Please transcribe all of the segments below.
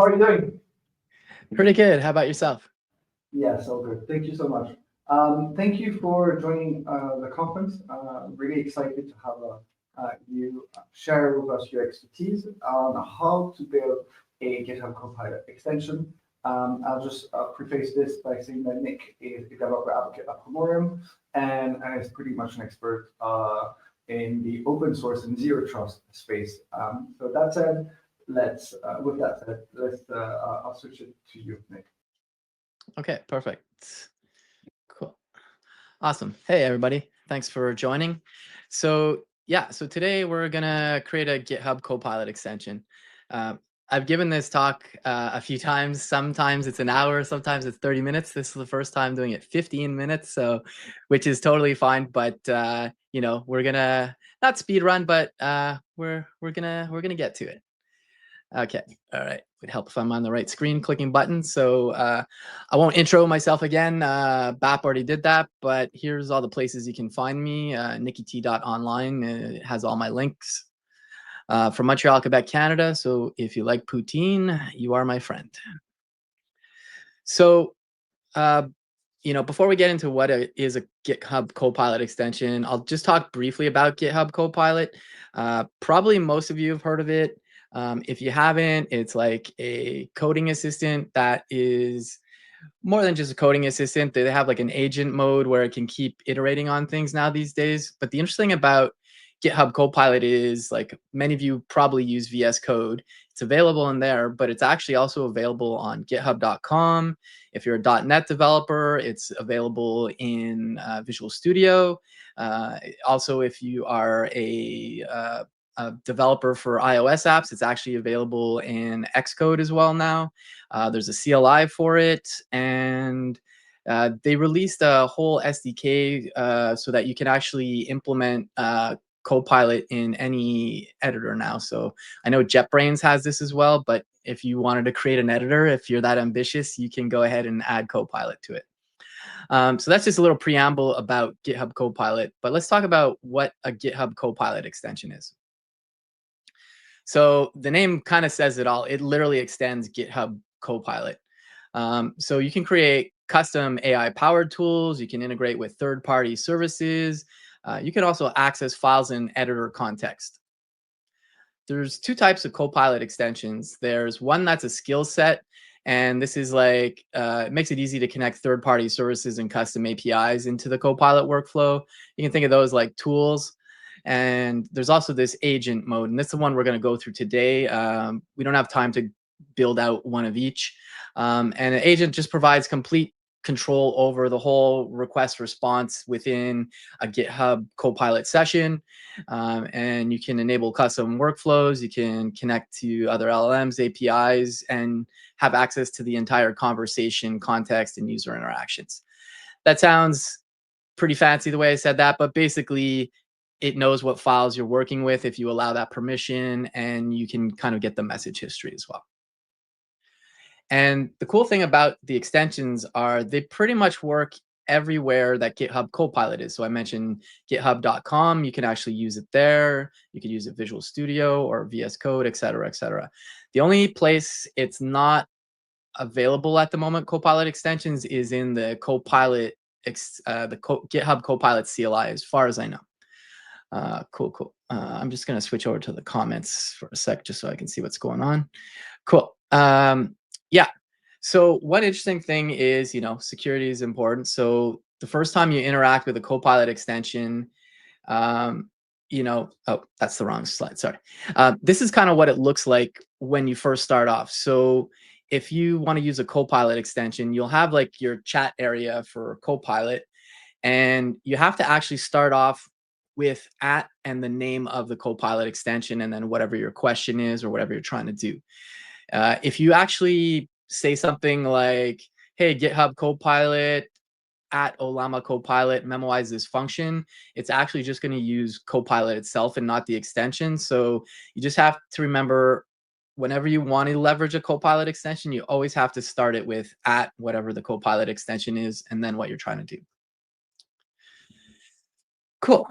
are you doing? Pretty good. How about yourself? Yes, all good. Thank you so much. Thank you for joining the conference. Really excited to have you share with us your expertise on how to build a GitHub Copilot extension. I'll just preface this by saying that Nick is a developer advocate at Pomorium and is pretty much an expert in the open source and zero trust space. So that said, I'll switch it to you, Nick. Okay, perfect. Cool. Awesome. Hey, everybody. Thanks for joining. So today we're going to create a GitHub Copilot extension. I've given this talk a few times. Sometimes it's an hour, sometimes it's 30 minutes. This is the first time doing it 15 minutes, so which is totally fine. But we're gonna not speed run, but we're gonna get to it. Okay, all right. Would help if I'm on the right screen clicking buttons. So I won't intro myself again. BAP already did that, but here's all the places you can find me. NickyT.online has all my links. From Montreal, Quebec, Canada. So if you like poutine, you are my friend. So, before we get into what is a GitHub Copilot extension, I'll just talk briefly about GitHub Copilot. Probably most of you have heard of it. If you haven't, it's like a coding assistant that is more than just a coding assistant. They have like an agent mode where it can keep iterating on things now these days. But the interesting about GitHub Copilot is, like, many of you probably use VS Code. It's available in there, but it's actually also available on github.com. If you're a .NET developer, it's available in Visual Studio. Also, if you are a developer for iOS apps, it's actually available in Xcode as well now. There's a CLI for it, and they released a whole SDK so that you can actually implement Copilot in any editor now. So I know JetBrains has this as well, but if you wanted to create an editor, if you're that ambitious, you can go ahead and add Copilot to it. So that's just a little preamble about GitHub Copilot, but let's talk about what a GitHub Copilot extension is. So the name kind of says it all. It literally extends GitHub Copilot. So you can create custom AI-powered tools. You can integrate with third-party services. You can also access files in editor context. There's two types of Copilot extensions. There's one that's a skill set, and this is like, it makes it easy to connect third-party services and custom APIs into the Copilot workflow. You can think of those like tools. And there's also this agent mode, and this is the one we're going to go through today. We don't have time to build out one of each. And an agent just provides complete control over the whole request response within a GitHub Copilot session. And you can enable custom workflows. You can connect to other LLMs, APIs, and have access to the entire conversation, context, and user interactions. That sounds pretty fancy the way I said that, but basically it knows what files you're working with if you allow that permission, and you can kind of get the message history as well. And the cool thing about the extensions are they pretty much work everywhere that GitHub Copilot is. So I mentioned github.com. You can actually use it there. You can use it Visual Studio or VS Code, et cetera, et cetera. The only place it's not available at the moment, Copilot extensions, is in the Copilot, GitHub Copilot CLI, as far as I know. Cool. I'm just going to switch over to the comments for a sec, just so I can see what's going on. Cool. Yeah. So one interesting thing is, security is important. So the first time you interact with a Copilot extension, oh, that's the wrong slide. Sorry. This is kind of what it looks like when you first start off. So if you want to use a Copilot extension, you'll have like your chat area for Copilot, and you have to actually start off with @ and the name of the Copilot extension, and then whatever your question is or whatever you're trying to do. If you actually say something like, hey, GitHub Copilot @ Olama Copilot, memoize this function, it's actually just going to use Copilot itself and not the extension. So you just have to remember, whenever you want to leverage a Copilot extension, you always have to start it with @ whatever the Copilot extension is, and then what you're trying to do. Cool.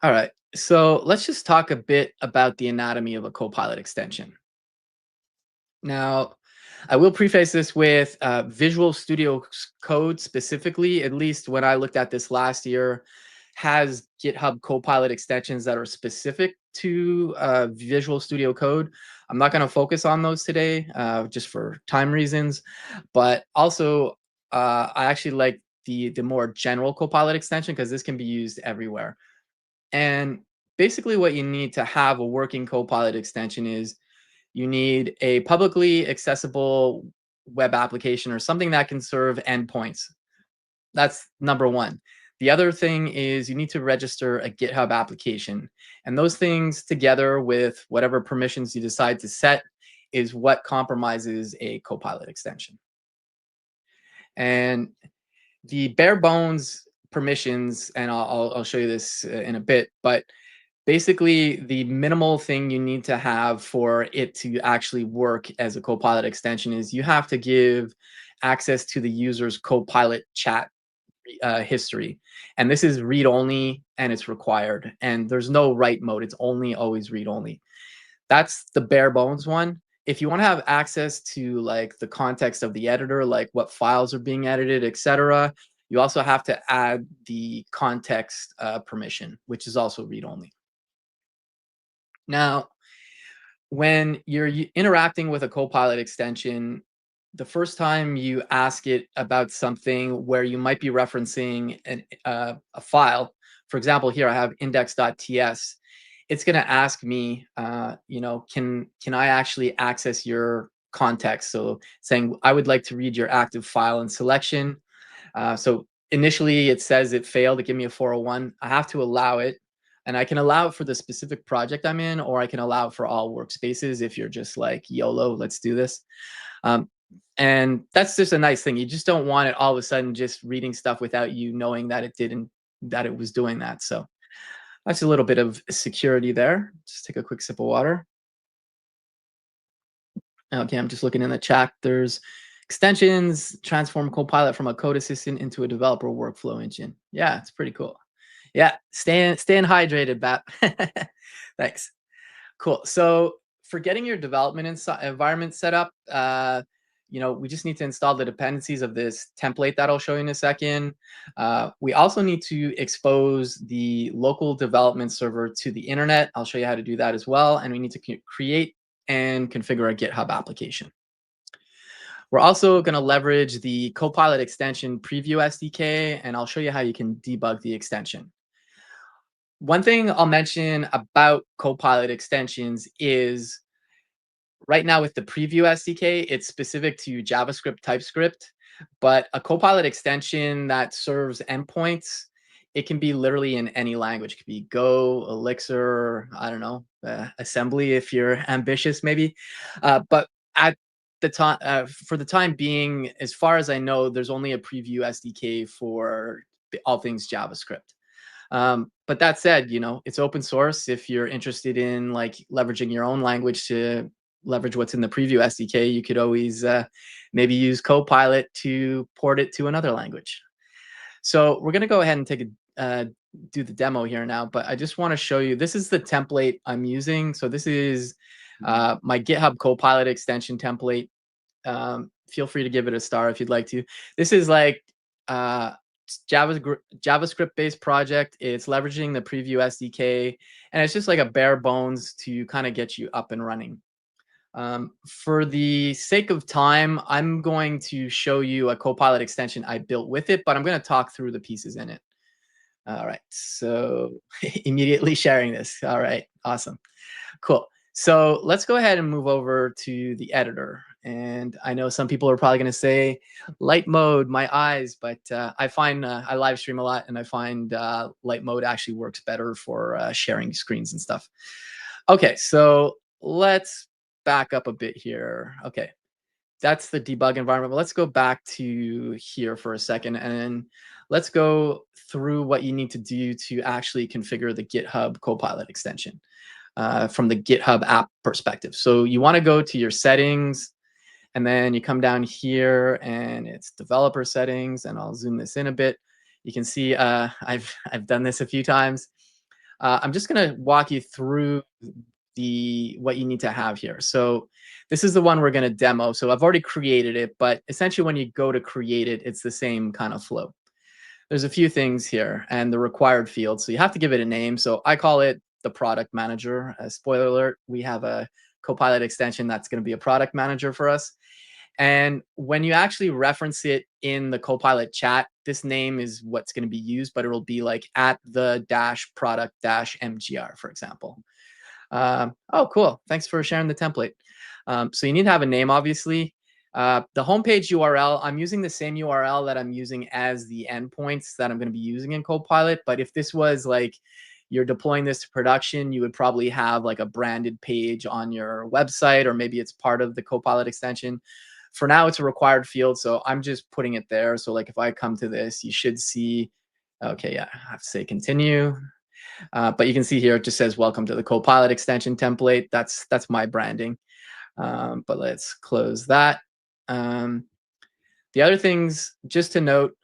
All right. So let's just talk a bit about the anatomy of a Copilot extension. Now, I will preface this with Visual Studio Code specifically, at least when I looked at this last year, has GitHub Copilot extensions that are specific to Visual Studio Code. I'm not going to focus on those today just for time reasons, but also I actually like the more general Copilot extension because this can be used everywhere. And basically what you need to have a working Copilot extension is you need a publicly accessible web application or something that can serve endpoints. That's number one. The other thing is you need to register a GitHub application. And those things together with whatever permissions you decide to set is what compromises a Copilot extension. And the bare bones permissions, and I'll show you this in a bit, but basically the minimal thing you need to have for it to actually work as a Copilot extension is you have to give access to the user's Copilot chat history. And this is read only and it's required. And there's no write mode. It's only always read only. That's the bare bones one. If you want to have access to like the context of the editor, like what files are being edited, etc., you also have to add the context permission, which is also read only. Now, when you're interacting with a Copilot extension, the first time you ask it about something where you might be referencing a file, for example, here I have index.ts, it's going to ask me, can I actually access your context? So saying, I would like to read your active file and selection. So initially it says it failed to give me a 401. I have to allow it. And I can allow it for the specific project I'm in, or I can allow it for all workspaces if you're just like, YOLO, let's do this. And that's just a nice thing. You just don't want it all of a sudden just reading stuff without you knowing that it was doing that. So that's a little bit of security there. Just take a quick sip of water. Okay, I'm just looking in the chat. There's extensions, transform Copilot from a code assistant into a developer workflow engine. Yeah, it's pretty cool. Yeah, staying hydrated, Bap. Thanks. Cool. So for getting your development environment set up, we just need to install the dependencies of this template that I'll show you in a second. We also need to expose the local development server to the internet. I'll show you how to do that as well. And we need to create and configure a GitHub application. We're also going to leverage the Copilot extension preview SDK, and I'll show you how you can debug the extension. One thing I'll mention about Copilot extensions is right now with the preview SDK, it's specific to JavaScript, TypeScript, but a Copilot extension that serves endpoints, it can be literally in any language. It could be Go, Elixir, I don't know, assembly if you're ambitious maybe. But at the time, for the time being, as far as I know, there's only a preview SDK for all things JavaScript. But that said, it's open source. If you're interested in like leveraging your own language to leverage what's in the preview SDK, you could always maybe use Copilot to port it to another language. So we're going to go ahead and do the demo here now, but I just want to show you, this is the template I'm using. So this is my GitHub Copilot extension template. Feel free to give it a star if you'd like to. This is like JavaScript based project. It's leveraging the preview SDK, and it's just like a bare bones to kind of get you up and running. For the sake of time, I'm going to show you a Copilot extension I built with it, but I'm going to talk through the pieces in it. All right, so immediately sharing this. All right, awesome, cool. So let's go ahead and move over to the editor. And I know some people are probably going to say light mode, my eyes, but I find I live stream a lot, and I find light mode actually works better for sharing screens and stuff. Okay, so let's back up a bit here. Okay, that's the debug environment. But let's go back to here for a second, and let's go through what you need to do to actually configure the GitHub Copilot extension from the GitHub app perspective. So you want to go to your settings, and then you come down here, and it's developer settings, and I'll zoom this in a bit. You can see I've done this a few times. I'm just going to walk you through what you need to have here. So this is the one we're going to demo. So I've already created it, but essentially when you go to create it, it's the same kind of flow. There's a few things here and the required fields. So you have to give it a name. So I call it the product manager. Spoiler alert, we have a Copilot extension that's going to be a product manager for us. And when you actually reference it in the Copilot chat, this name is what's going to be used, but it'll be like at the dash product dash MGR, for example. Oh, cool. Thanks for sharing the template. So you need to have a name, obviously. The homepage URL, I'm using the same URL that I'm using as the endpoints that I'm going to be using in Copilot. But if this was like you're deploying this to production, you would probably have like a branded page on your website, or maybe it's part of the Copilot extension. For now, it's a required field, so I'm just putting it there. So like if I come to this, you should see, okay, yeah, I have to say continue. But you can see here, it just says, welcome to the Copilot extension template. That's my branding. But let's close that. The other things, just to note,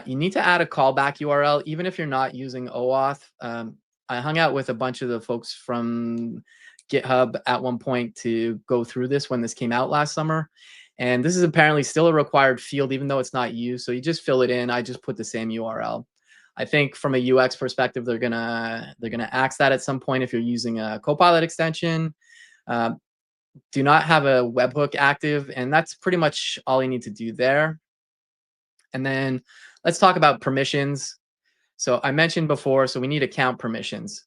you need to add a callback URL, even if you're not using OAuth. I hung out with a bunch of the folks from GitHub at one point to go through this when this came out last summer. And this is apparently still a required field, even though it's not used. So you just fill it in. I just put the same URL. I think from a UX perspective, they're gonna axe that at some point if you're using a Copilot extension. Do not have a webhook active, and that's pretty much all you need to do there. And then let's talk about permissions. So I mentioned before, so we need account permissions.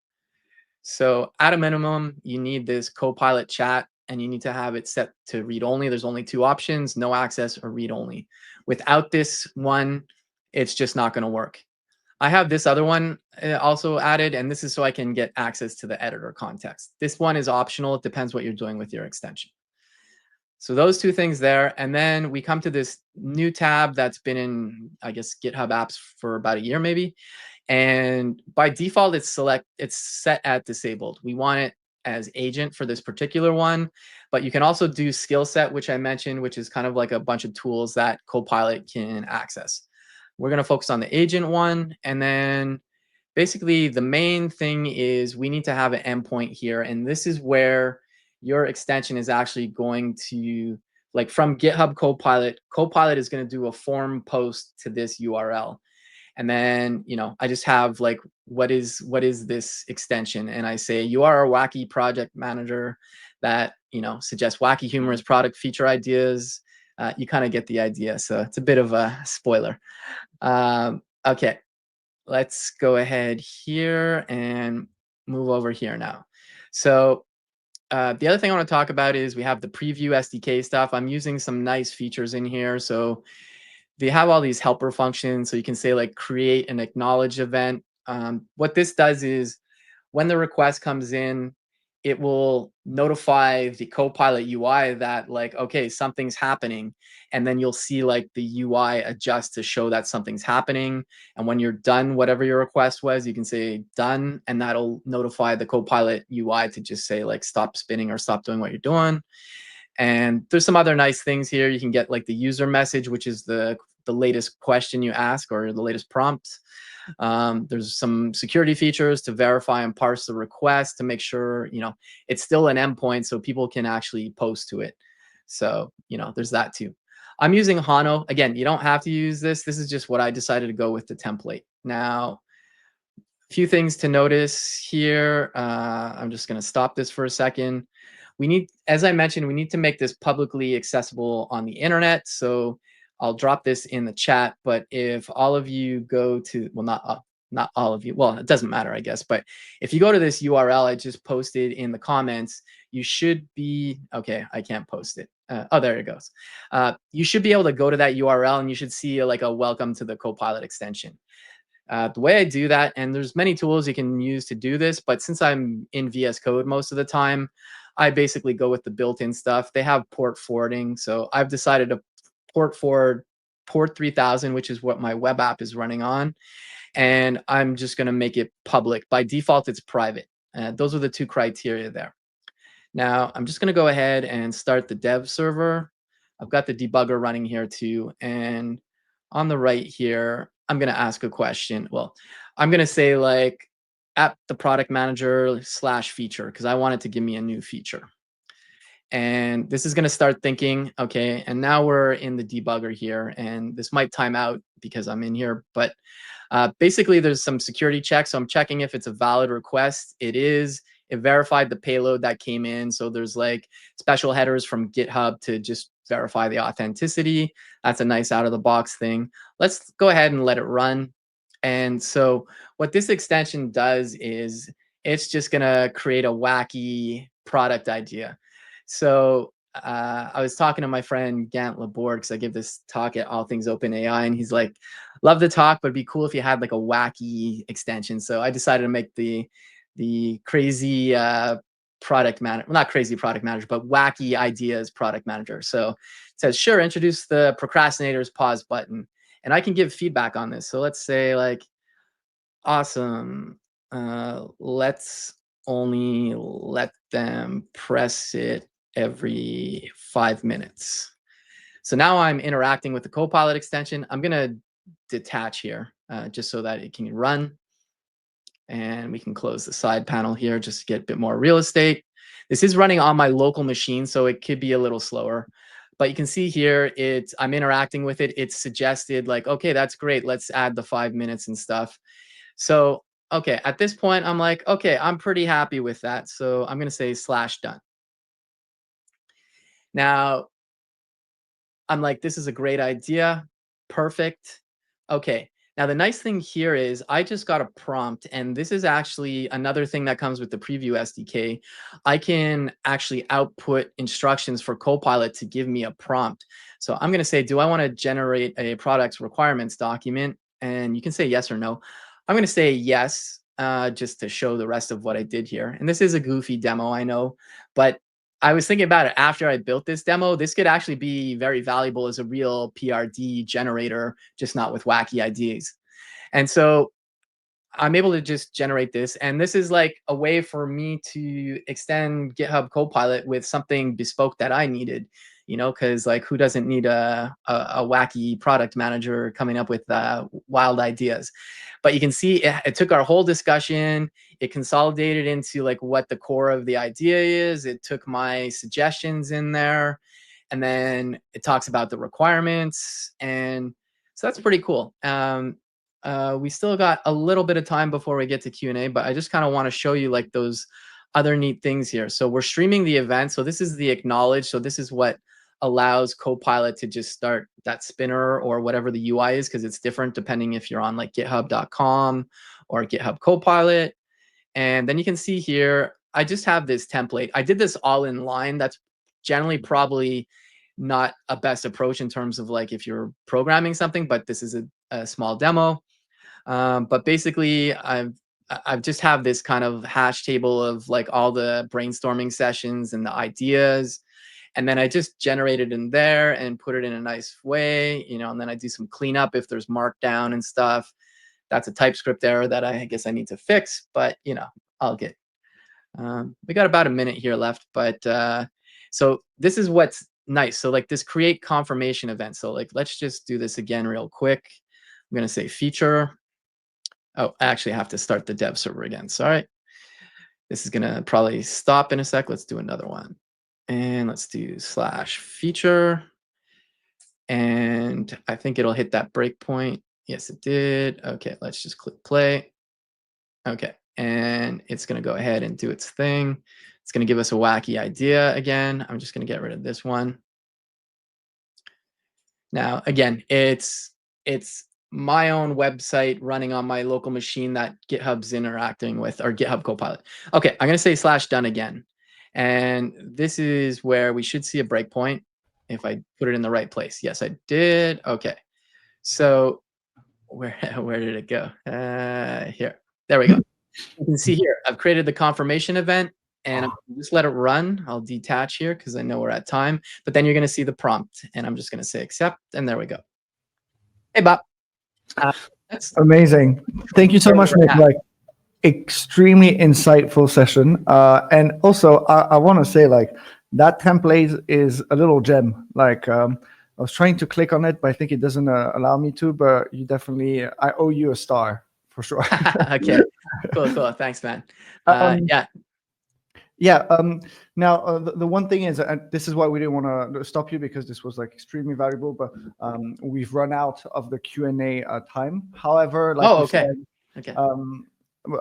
So at a minimum, you need this Copilot chat, and you need to have it set to read only. There's only two options, no access or read only. Without this one, it's just not going to work. I have this other one also added, and this is so I can get access to the editor context. This one is optional. It depends what you're doing with your extension. So those two things there. And then we come to this new tab that's been in, I guess, GitHub apps for about a year maybe. And by default, it's set at disabled. We want it as agent for this particular one, but you can also do skill set, which I mentioned, which is kind of like a bunch of tools that Copilot can access. We're going to focus on the agent one. And then basically the main thing is we need to have an endpoint here. And this is where your extension is actually going to, like from GitHub Copilot, Copilot is going to do a form post to this URL. And then, I just have like, what is this extension? And I say, you are a wacky project manager that, suggests wacky humorous product feature ideas. You kind of get the idea. So it's a bit of a spoiler. Okay, let's go ahead here and move over here now. So the other thing I want to talk about is we have the preview SDK stuff. I'm using some nice features in here. So they have all these helper functions. So you can say like create an acknowledge event. What this does is when the request comes in, it will notify the Copilot UI that like, okay, something's happening. And then you'll see like the UI adjust to show that something's happening. And when you're done, whatever your request was, you can say done, and that'll notify the Copilot UI to just say like, stop spinning or stop doing what you're doing. And there's some other nice things here. You can get like the user message, which is the latest question you ask or the latest prompt. There's some security features to verify and parse the request to make sure, it's still an endpoint so people can actually post to it. So, there's that too. I'm using Hano. Again, you don't have to use this. This is just what I decided to go with the template. Now, a few things to notice here. I'm just going to stop this for a second. As I mentioned, we need to make this publicly accessible on the internet. So I'll drop this in the chat, but if all of you go to, well, not all of you, well, it doesn't matter, I guess, but if you go to this URL I just posted in the comments, you should be, okay, I can't post it. Oh, there it goes. You should be able to go to that URL and you should see like a welcome to the Copilot extension. The way I do that, and there's many tools you can use to do this, but since I'm in VS Code most of the time, I basically go with the built-in stuff. They have port forwarding, so I've decided to port forward port 3000, which is what my web app is running on, and I'm just going to make it public. By default, it's private. Those are the two criteria there. Now, I'm just going to go ahead and start the dev server. I've got the debugger running here too, and on the right here, I'm going to ask a question. Well, I'm going to say like, at the product manager / feature, because I want it to give me a new feature. And this is going to start thinking, okay, and now we're in the debugger here, and this might time out because I'm in here, but basically there's some security checks. So I'm checking if it's a valid request. It is. It verified the payload that came in. So there's like special headers from GitHub to just verify the authenticity. That's a nice out of the box thing. Let's go ahead and let it run. And so what this extension does is it's just going to create a wacky product idea. So I was talking to my friend Gant Laborde, because I give this talk at All Things Open AI, and he's like, love the talk, but it'd be cool if you had like a wacky extension. So I decided to make the crazy product manager, well, not crazy product manager, but wacky ideas product manager. So it says, sure, introduce the procrastinators pause button. And I can give feedback on this. So let's say like, awesome, let's only let them press it every 5 minutes. So now I'm interacting with the Copilot extension. I'm going to detach here just so that it can run. And we can close the side panel here just to get a bit more real estate. This is running on my local machine, so it could be a little slower. But you can see here, I'm interacting with it. It's suggested like, okay, that's great. Let's add the 5 minutes and stuff. So, okay, at this point, I'm like, okay, I'm pretty happy with that. So I'm going to say /done. Now, I'm like, this is a great idea. Perfect. Okay. Now, the nice thing here is I just got a prompt, and this is actually another thing that comes with the Preview SDK. I can actually output instructions for Copilot to give me a prompt. So I'm going to say, do I want to generate a products requirements document? And you can say yes or no. I'm going to say yes, just to show the rest of what I did here. And this is a goofy demo, I know, but I was thinking about it after I built this demo. This could actually be very valuable as a real PRD generator, just not with wacky ideas. And so I'm able to just generate this. And this is like a way for me to extend GitHub Copilot with something bespoke that I needed, because like who doesn't need a wacky product manager coming up with wild ideas? But you can see it took our whole discussion. It consolidated into like what the core of the idea is. It took my suggestions in there, and then it talks about the requirements. And so that's pretty cool. We still got a little bit of time before we get to Q&A, but I just kind of want to show you like those other neat things here. So we're streaming the event. So this is the acknowledge. So this is what allows Copilot to just start that spinner or whatever the UI is, because it's different depending if you're on like github.com or GitHub Copilot. And then you can see here, I just have this template. I did this all in line. That's generally probably not a best approach in terms of like if you're programming something, but this is a small demo. But basically, I've just have this kind of hash table of like all the brainstorming sessions and the ideas. And then I just generate it in there and put it in a nice way, and then I do some cleanup if there's markdown and stuff. That's a TypeScript error that I guess I need to fix, but I'll get. We got about a minute here left, but so this is what's nice. So like this create confirmation event. So like, let's just do this again real quick. I'm going to say feature. Oh, I actually have to start the dev server again. Sorry. This is going to probably stop in a sec. Let's do another one. And let's do /feature. And I think it'll hit that breakpoint. Yes, it did. Okay, let's just click play. Okay, and it's going to go ahead and do its thing. It's going to give us a wacky idea again. I'm just going to get rid of this one. Now, again, it's my own website running on my local machine that GitHub's interacting with, or GitHub Copilot. Okay, I'm going to say /done again. And this is where we should see a breakpoint if I put it in the right place. Yes, I did. Okay. So where did it go? Here. There we go. You can see here, I've created the confirmation event, and I'm just let it run. I'll detach here because I know we're at time. But then you're going to see the prompt, and I'm just going to say accept, and there we go. Hey, Bob. That's amazing. Thank you so much, Nick. Like, extremely insightful session. And also, I want to say, like, that template is a little gem. Like, I was trying to click on it, but I think it doesn't allow me to. But you definitely, I owe you a star for sure. Okay, cool. Thanks, man. Um, Yeah. Yeah. Now, the one thing is, this is why we didn't want to stop you, because this was like extremely valuable. But we've run out of the Q&A time. However, like Oh, we okay. said, Okay.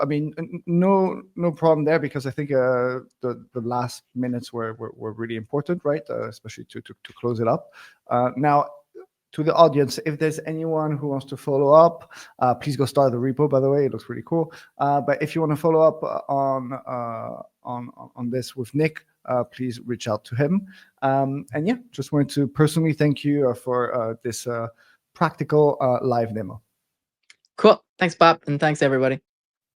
I mean, no problem there, because I think the last minutes were really important, right? Especially to close it up. Now, to the audience, if there's anyone who wants to follow up, please go start the repo. By the way, it looks really cool. But if you want to follow up on this with Nick, please reach out to him. And yeah, just wanted to personally thank you for this practical live demo. Cool. Thanks, Bob, and thanks everybody.